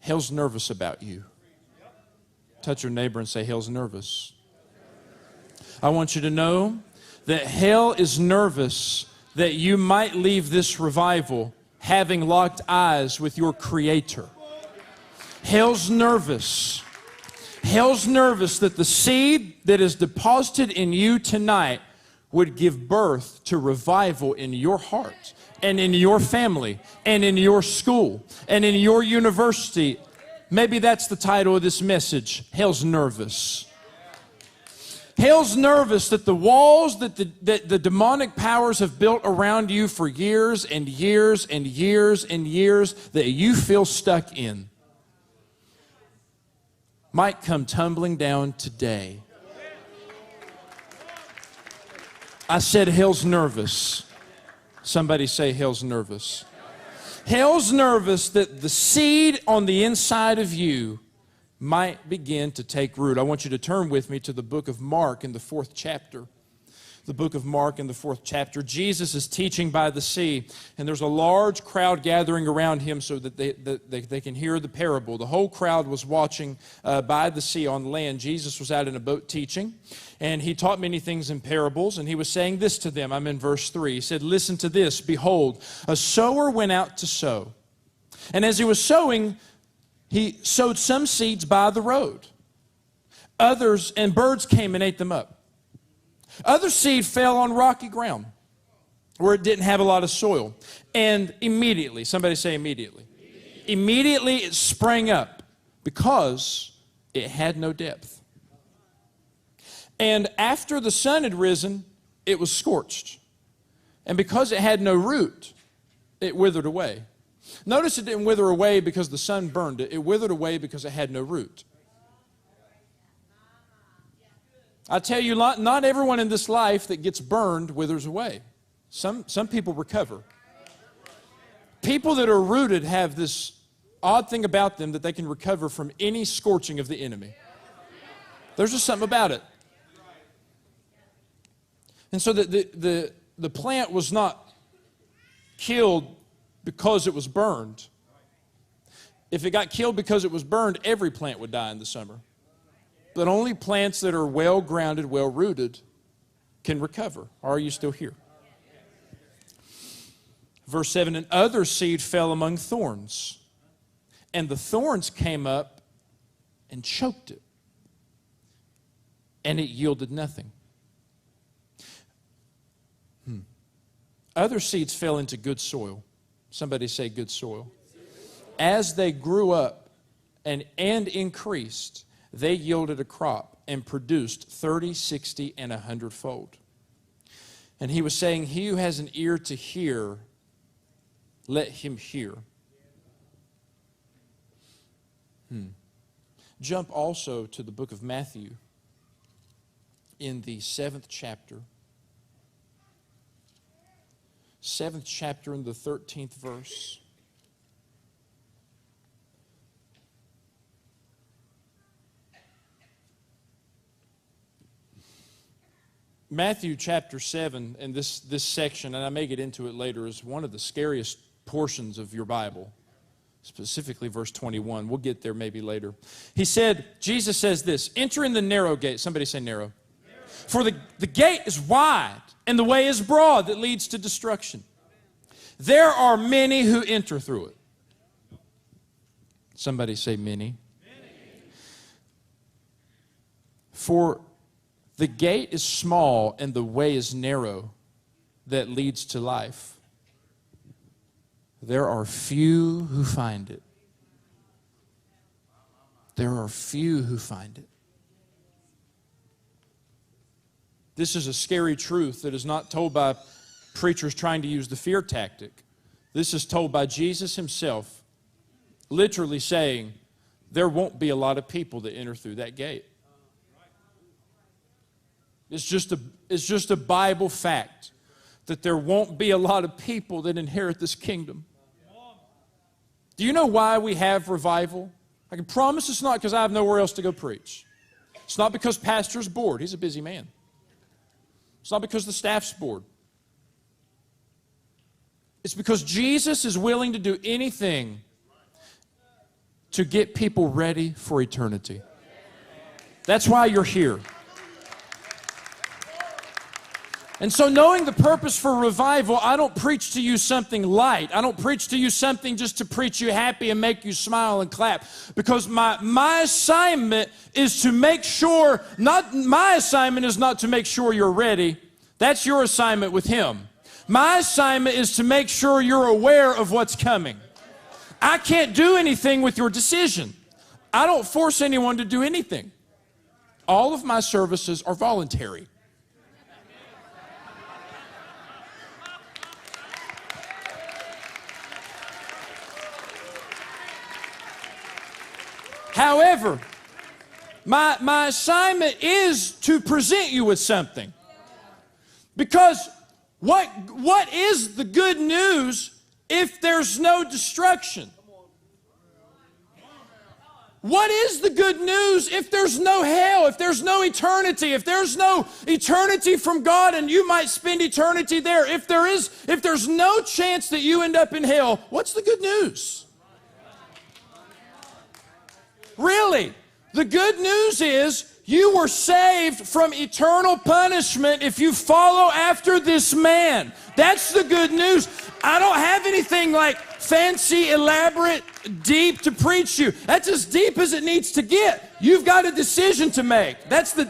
Hell's nervous about you. Touch your neighbor and say, hell's nervous. I want you to know that hell is nervous that you might leave this revival having locked eyes with your Creator. Hell's nervous. Hell's nervous that the seed that is deposited in you tonight would give birth to revival in your heart and in your family and in your school and in your university. Maybe that's the title of this message. Hell's nervous. Hell's nervous that the walls that the demonic powers have built around you for years and years and years and years that you feel stuck in might come tumbling down today. I said hell's nervous. Somebody say hell's nervous. Hell's nervous that the seed on the inside of you might begin to take root. I want you to turn with me to the book of Mark in the 4th chapter. The book of Mark in the 4th chapter. Jesus is teaching by the sea, and there's a large crowd gathering around him so that they can hear the parable. The whole crowd was watching by the sea on land. Jesus was out in a boat teaching, and he taught many things in parables, and he was saying this to them. I'm in verse 3. He said, listen to this. Behold, a sower went out to sow. And as he was sowing, he sowed some seeds by the road. Others, and birds came and ate them up. Other seed fell on rocky ground where it didn't have a lot of soil. And immediately, somebody say immediately. Immediately it sprang up because it had no depth. And after the sun had risen, it was scorched. And because it had no root, it withered away. Notice it didn't wither away because the sun burned it. It withered away because it had no root. I tell you, not everyone in this life that gets burned withers away. Some people recover. People that are rooted have this odd thing about them that they can recover from any scorching of the enemy. There's just something about it. And so the plant was not killed because it was burned. If it got killed because it was burned, every plant would die in the summer. But only plants that are well-grounded, well-rooted can recover. Are you still here? Verse 7, and other seed fell among thorns, and the thorns came up and choked it, and it yielded nothing. Other seeds fell into good soil. Somebody say good soil. As they grew up and increased, they yielded a crop and produced 30, 60, and 100-fold. And he was saying, he who has an ear to hear, let him hear. Jump also to the book of Matthew in the 7th chapter. 7th chapter in the 13th verse. Matthew chapter 7, and this section, and I may get into it later, is one of the scariest portions of your Bible, specifically verse 21. We'll get there maybe later. He said, Jesus says this, enter in the narrow gate. Somebody say narrow. For the gate is wide, and the way is broad that leads to destruction. There are many who enter through it. Somebody say many. For the gate is small and the way is narrow that leads to life. There are few who find it. There are few who find it. This is a scary truth that is not told by preachers trying to use the fear tactic. This is told by Jesus himself, literally saying, there won't be a lot of people that enter through that gate. It's just a Bible fact that there won't be a lot of people that inherit this kingdom. Do you know why we have revival? I can promise it's not because I have nowhere else to go preach. It's not because pastor's bored. He's a busy man. It's not because the staff's bored. It's because Jesus is willing to do anything to get people ready for eternity. That's why you're here. And so knowing the purpose for revival, I don't preach to you something light. I don't preach to you something just to preach you happy and make you smile and clap. Because my assignment is to make sure, my assignment is not to make sure you're ready. That's your assignment with Him. My assignment is to make sure you're aware of what's coming. I can't do anything with your decision. I don't force anyone to do anything. All of my services are voluntary. However, my assignment is to present you with something. Because what is the good news if there's no destruction? What is the good news if there's no hell, if there's no eternity, if there's no eternity from God and you might spend eternity there? If there's no chance that you end up in hell, what's the good news? Really, the good news is you were saved from eternal punishment if you follow after this man. That's the good news. I don't have anything like fancy, elaborate, deep to preach you. That's as deep as it needs to get. You've got a decision to make. That's the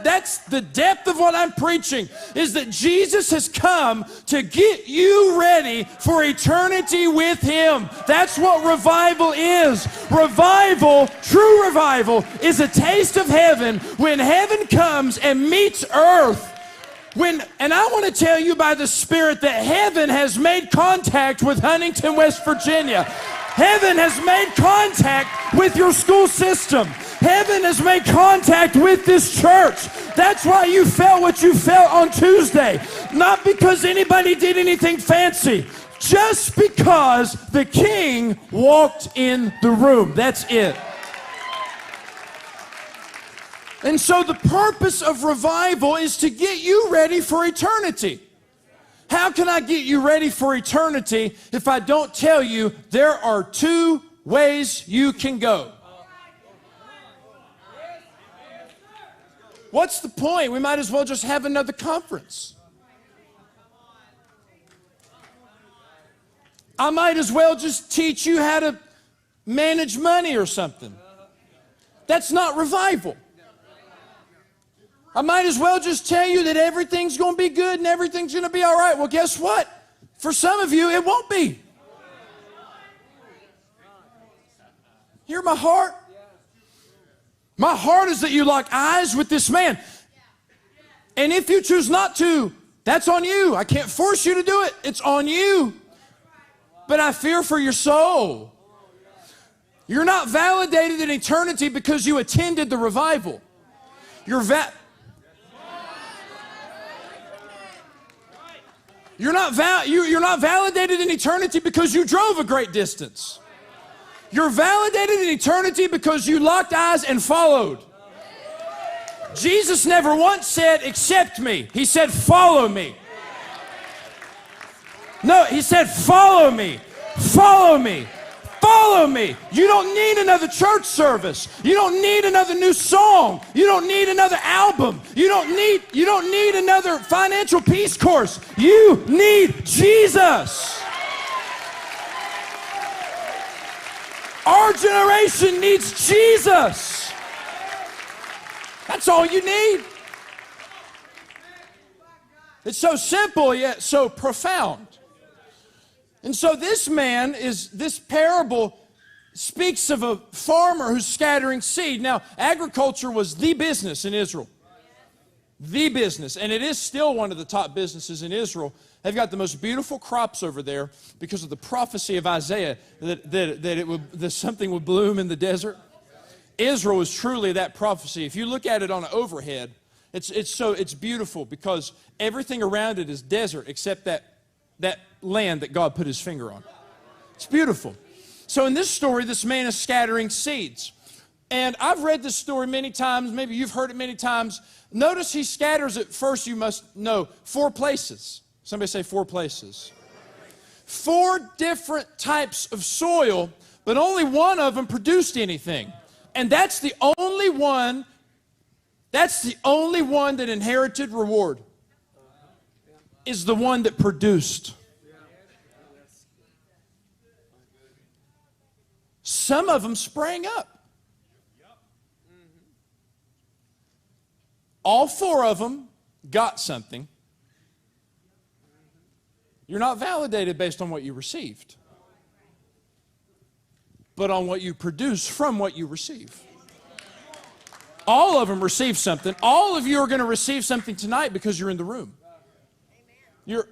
depth of what I'm preaching, is that Jesus has come to get you ready for eternity with Him. That's what revival is. Revival, true revival, is a taste of heaven when heaven comes and meets earth. And I want to tell you by the Spirit that heaven has made contact with Huntington, West Virginia. Heaven has made contact with your school system. Heaven has made contact with this church. That's why you felt what you felt on Tuesday. Not because anybody did anything fancy. Just because the King walked in the room. That's it. And so the purpose of revival is to get you ready for eternity. How can I get you ready for eternity if I don't tell you there are 2 ways you can go? What's the point? We might as well just have another conference. I might as well just teach you how to manage money or something. That's not revival. I might as well just tell you that everything's going to be good and everything's going to be all right. Well, guess what? For some of you, it won't be. Hear my heart? My heart is that you lock eyes with this man. And if you choose not to, that's on you. I can't force you to do it. It's on you. But I fear for your soul. You're not validated in eternity because you attended the revival. You're not validated in eternity because you drove a great distance. You're validated in eternity because you locked eyes and followed. Jesus never once said, accept me. He said, follow me. No, He said, follow me. Follow me. Follow me. You don't need another church service. You don't need another new song. You don't need another album. You don't need another financial peace course. You need Jesus. Our generation needs Jesus. That's all you need. It's so simple yet so profound. And so this parable speaks of a farmer who's scattering seed. Now, agriculture was the business in Israel. The business. And it is still one of the top businesses in Israel. They've got the most beautiful crops over there because of the prophecy of Isaiah that something would bloom in the desert. Israel is truly that prophecy. If you look at it on an overhead, it's beautiful because everything around it is desert except that land that God put His finger on. It's beautiful. So in this story, this man is scattering seeds. And I've read this story many times. Maybe you've heard it many times. Notice he scatters it first, you must know, 4 places. Somebody say 4 places. 4 different types of soil, But only one of them produced anything. And that's the only one that inherited reward, is the one that produced. Some of them sprang up. All four of them got something. You're not validated based on what you received, but on what you produce from what you receive. All of them received something. All of you are going to receive something tonight because you're in the room.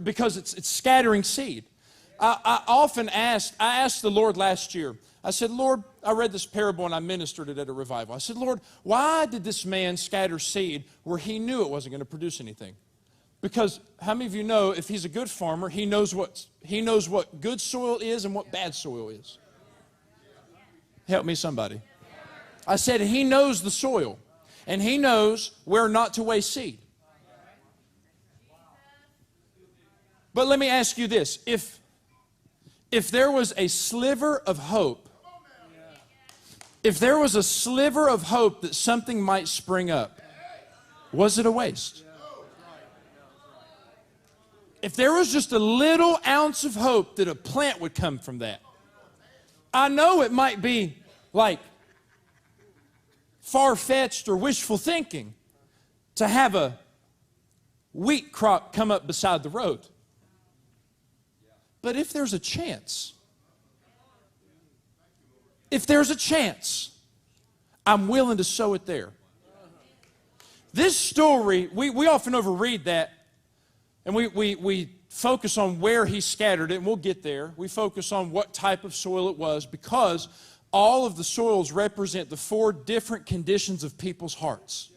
Because it's scattering seed. I asked the Lord last year, I said, Lord, I read this parable and I ministered it at a revival. I said, Lord, why did this man scatter seed where he knew it wasn't going to produce anything? Because how many of you know if he's a good farmer, he knows what good soil is and what bad soil is? Help me, somebody. I said he knows the soil, and he knows where not to waste seed. But let me ask you this. If there was a sliver of hope, if there was a sliver of hope that something might spring up, was it a waste? If there was just a little ounce of hope that a plant would come from that, I know it might be like far-fetched or wishful thinking to have a wheat crop come up beside the road. But if there's a chance, I'm willing to sow it there. This story, we often overread that, and we focus on where he scattered it, and we'll get there. We focus on what type of soil it was, because all of the soils represent the four different conditions of people's hearts.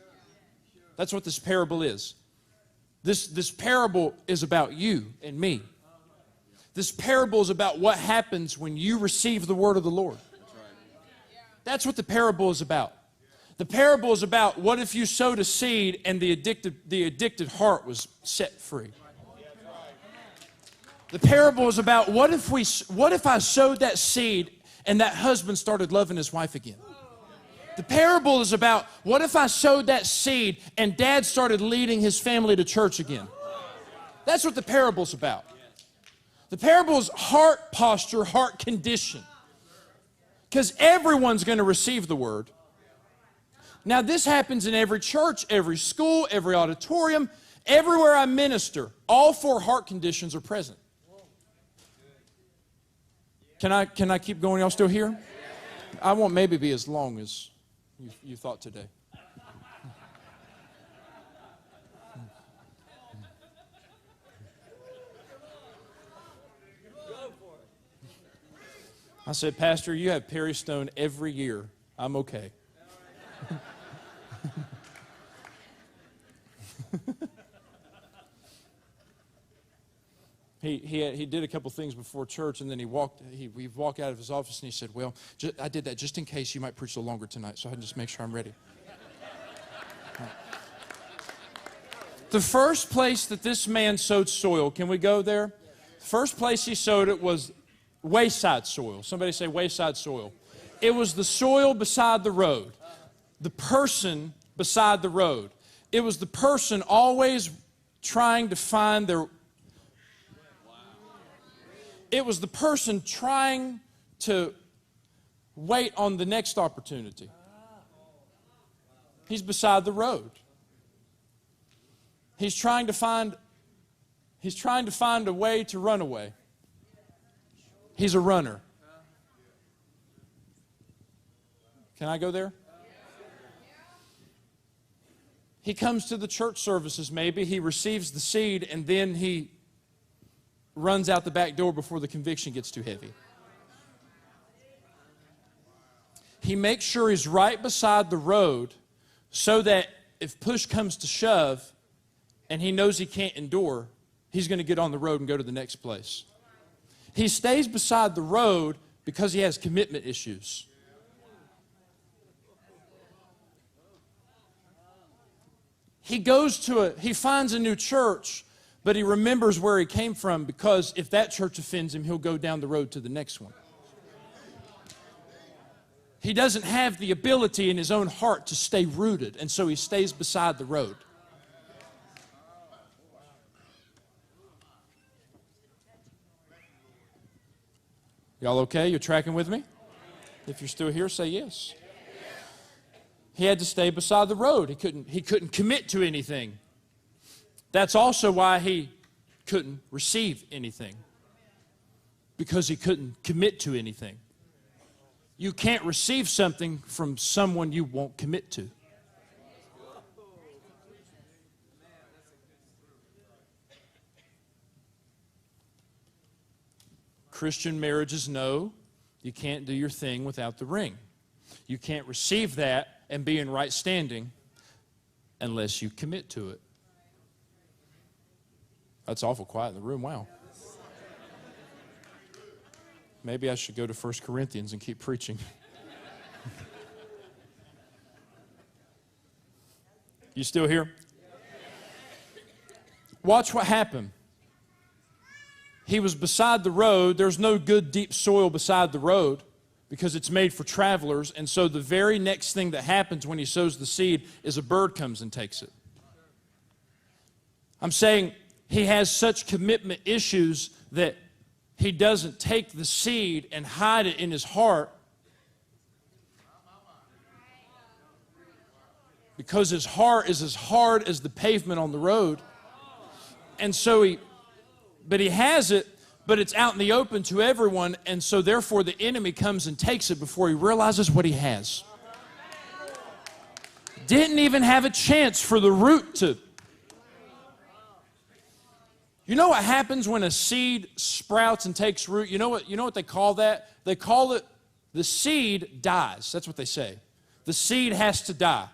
That's what this parable is. This parable is about you and me. This parable is about what happens when you receive the word of the Lord. That's what the parable is about. The parable is about what if you sowed a seed and the addicted heart was set free. The parable is about what if I sowed that seed and that husband started loving his wife again. The parable is about what if I sowed that seed and dad started leading his family to church again. That's what the parable's about. The parable is heart posture, heart condition. Because everyone's going to receive the word. Now, this happens in every church, every school, every auditorium, everywhere I minister. All four heart conditions are present. Can I keep going? Y'all still here? I won't maybe be as long as you thought today. I said, Pastor, you have Perry Stone every year. I'm okay. He did a couple things before church, and then he walked out of his office and he said, well, I did that just in case you might preach a little longer tonight, so I can just make sure I'm ready. Right. The first place that this man sowed soil, can we go there? The first place he sowed it was wayside soil. Somebody say wayside soil. It was the soil beside the road. The person beside the road. It was the person always trying to find their... It was the person trying to wait on the next opportunity. He's beside the road. He's trying to find a way to run away. He's a runner. Can I go there? He comes to the church services maybe, he receives the seed, and then he runs out the back door before the conviction gets too heavy. He makes sure he's right beside the road so that if push comes to shove and he knows he can't endure, he's going to get on the road and go to the next place. He stays beside the road because he has commitment issues. He finds a new church, but he remembers where he came from, because if that church offends him, he'll go down the road to the next one. he doesn't have the ability in his own heart to stay rooted, and so he stays beside the road. Y'all okay? You're tracking with me? If you're still here, say yes. He had to stay beside the road. He couldn't commit to anything. That's also why he couldn't receive anything, because he couldn't commit to anything. You can't receive something from someone you won't commit to. Christian marriages know you can't do your thing without the ring. You can't receive that and be in right standing unless you commit to it. That's awful quiet in the room. Wow. Maybe I should go to 1 Corinthians and keep preaching. You still here? Watch what happened. He was beside the road. There's no good deep soil beside the road because it's made for travelers. And so the very next thing that happens when he sows the seed is a bird comes and takes it. I'm saying he has such commitment issues that he doesn't take the seed and hide it in his heart because his heart is as hard as the pavement on the road. And so he has it, but it's out in the open to everyone, and so therefore the enemy comes and takes it before he realizes what he has. Didn't even have a chance for the root to. You know what happens when a seed sprouts and takes root? You know what they call that? They call it the seed dies. That's what they say. The seed has to die.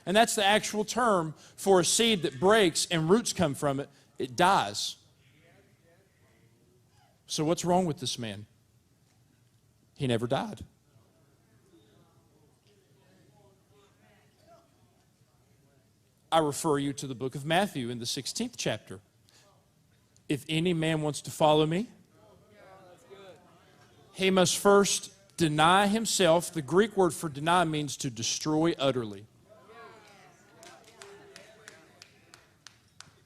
And that's the actual term for a seed that breaks and roots come from it. It dies. So what's wrong with this man? He never died. I refer you to the book of Matthew in the 16th chapter. If any man wants to follow me, he must first deny himself. The Greek word for deny means to destroy utterly.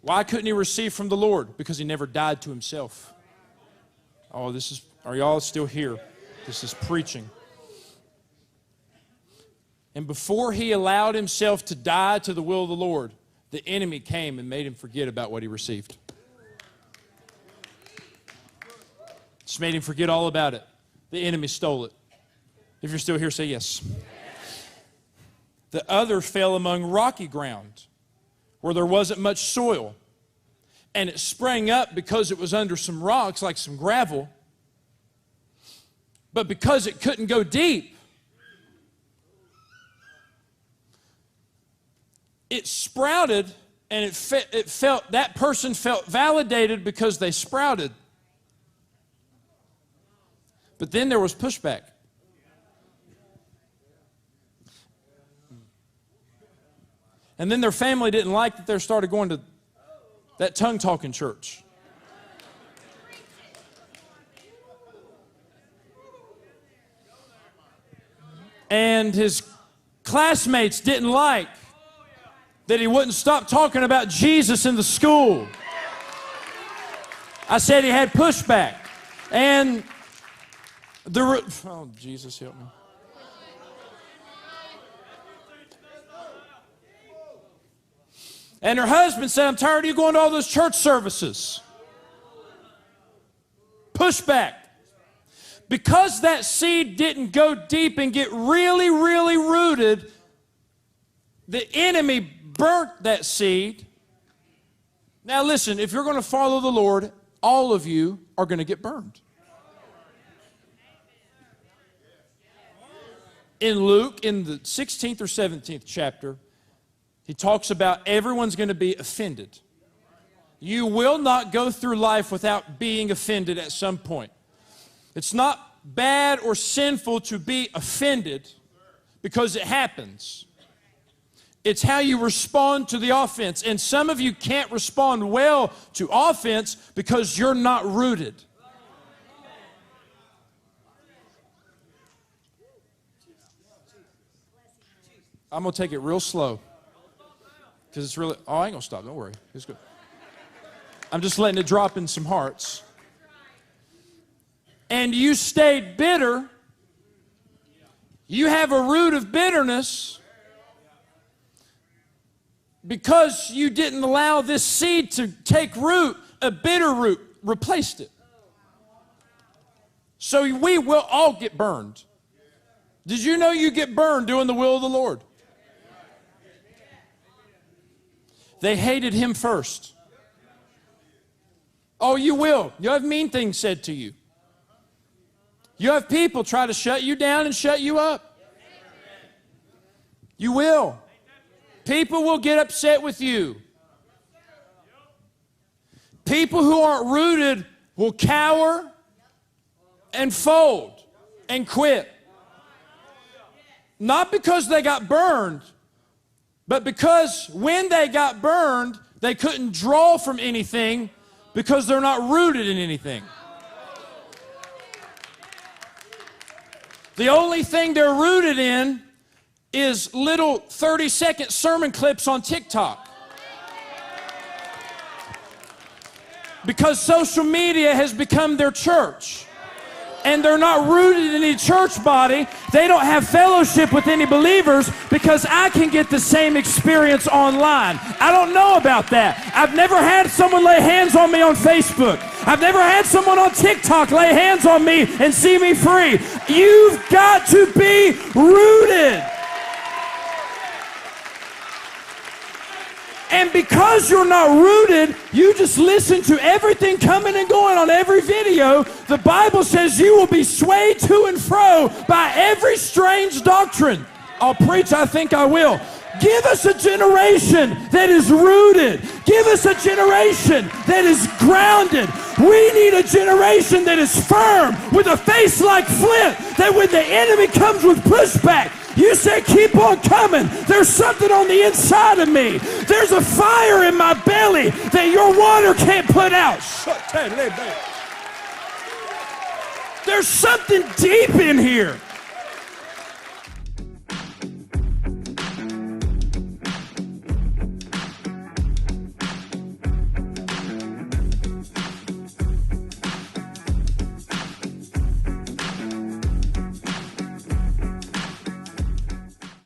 Why couldn't he receive from the Lord? Because he never died to himself. Oh, are y'all still here? This is preaching. And before he allowed himself to die to the will of the Lord, the enemy came and made him forget about what he received. Just made him forget all about it. The enemy stole it. If you're still here, say yes. The other fell among rocky ground where there wasn't much soil. And it sprang up because it was under some rocks, like some gravel. But because it couldn't go deep, it sprouted, and that person felt validated because they sprouted. But then there was pushback. And then their family didn't like that they started going to that tongue-talking church. And his classmates didn't like that he wouldn't stop talking about Jesus in the school. I said he had pushback. And oh, Jesus, help me. And her husband said, I'm tired of you going to all those church services. Pushback. Because that seed didn't go deep and get really, really rooted, the enemy burnt that seed. Now listen, if you're going to follow the Lord, all of you are going to get burned. In Luke, in the 16th or 17th chapter, he talks about everyone's going to be offended. You will not go through life without being offended at some point. It's not bad or sinful to be offended because it happens. It's how you respond to the offense. And some of you can't respond well to offense because you're not rooted. I'm going to take it real slow. Because it's really, oh, I ain't going to stop. Don't worry. It's good. I'm just letting it drop in some hearts. And you stayed bitter. You have a root of bitterness because you didn't allow this seed to take root. A bitter root replaced it. So we will all get burned. Did you know you get burned doing the will of the Lord? They hated him first. Oh, you will. You have mean things said to you. You have people try to shut you down and shut you up. You will. People will get upset with you. People who aren't rooted will cower and fold and quit. Not because they got burned, but because when they got burned, they couldn't draw from anything because they're not rooted in anything. The only thing they're rooted in is little 30-second sermon clips on TikTok. Because social media has become their church. And they're not rooted in any church body. They don't have fellowship with any believers because I can get the same experience online. I don't know about that. I've never had someone lay hands on me on Facebook. I've never had someone on TikTok lay hands on me and see me free. You've got to be rooted. And because you're not rooted, you just listen to everything coming and going on every video. The Bible says you will be swayed to and fro by every strange doctrine. I'll preach, I think I will. Give us a generation that is rooted. Give us a generation that is grounded. We need a generation that is firm with a face like flint, that when the enemy comes with pushback, you say, keep on coming. There's something on the inside of me. There's a fire in my belly that your water can't put out. There's something deep in here.